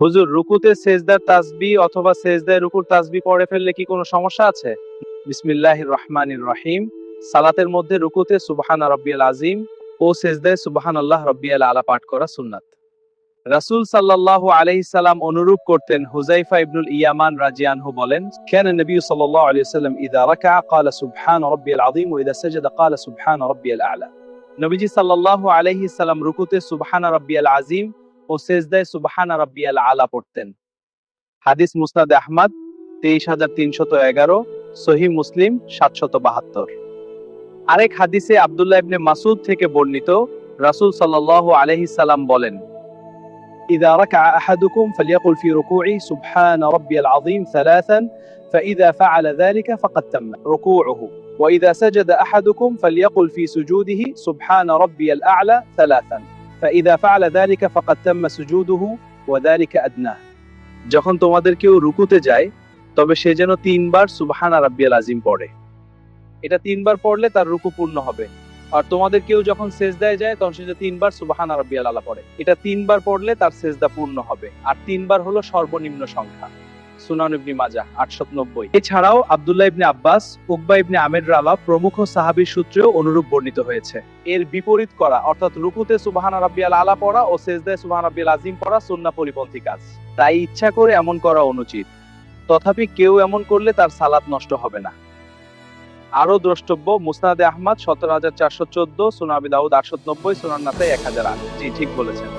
হুজুর, রুকুতে সেজদার তাসবিহ অথবা সেজদায় রুকুর তাসবিহ পড়ে ফেললে কি কোনো সমস্যা আছে? বিসমিল্লাহির রহমানির রহিম। সালাতের মধ্যে রুকুতে সুবহান রাব্বিয়াল আযীম ও সেজদায় সুবহানাল্লাহ রাব্বিয়াল আলা পাঠ করা সুন্নাত। রাসূল সাল্লাল্লাহু আলাইহি সাল্লাম অনুরূপ করতেন। হুযায়ফা ইবনুল ইয়ামান রাদিয়াল্লাহু বলেন, কানা নবী সাল্লাল্লাহু আলাইহি ওয়াসাল্লাম ইযা রাকা'a ক্বালা সুবহান রাব্বিয়াল আযীম ওয়া ইযা সাজাদা ক্বালা সুবহান রাব্বিয়াল আ'লা। নবীজি সাল্লাল্লাহু আলাইহি সাল্লাম রুকুতে সুবহান রাব্বিয়াল আযীম ও সেজদায় সুবহান রাব্বিয়াল আ'লা পড়তেন। হাদিস মুসনাদে আহমদ 23311, সহিহ মুসলিম 772। আরেক হাদিসে আব্দুল্লাহ ইবনে মাসউদ থেকে বর্ণিত, রাসূল সাল্লাল্লাহু আলাইহি সাল্লাম বলেন, إذا ركع أحدكم فليقل في ركوعه سبحان ربي العظيم ثلاثا فإذا فعل ذلك فقد تم ركوعه وإذا سجد أحدكم فليقل في سجوده سبحان ربي الأعلى ثلاثا فإذا فعل ذلك فقد تم سجوده وذلك أدناه। যখন তোমাদের কেউ রুকুতে যায় তবে সে যেন 3 বার সুবহানা রাব্বিয়াল আযীম পড়ে। এটা 3 বার পড়লে তার রুকু পূর্ণ হবে। আর তোমাদের কেউ যখন সেজদায় যায় তখন সে 3 বার সুবহানা রাব্বিয়াল আলা পড়ে। এটা 3 বার পড়লে তার সেজদা পূর্ণ হবে। আর 3 বার হলো সর্বনিম্ন সংখ্যা। সুনান ইবনে মাজাহ 890। এছাড়াও আব্দুল্লাহ ইবনে আব্বাস, উকবা ইবনে আমির রাওয়া প্রমুখ সাহাবীর সূত্রেও অনুরূপ বর্ণিত হয়েছে। এর বিপরীত করা অর্থাৎ রুকুতে সুবহানা রাব্বিয়াল আলা পড়া ও সেজদায় সুবহানা রাব্বিয়াল আযীম পড়া সুন্নাহ পরিপন্থী কাজ। তাই ইচ্ছা করে এমন করা অনুচিত। তথাপি কেউ এমন করলে তার সালাত নষ্ট হবে না। আরো দ্রষ্টব্য, মুসনাদে আহমদ 17414, সুনান আবি দাউদ 890, সুনান নাসাই 1008। জি, ঠিক বলেছেন।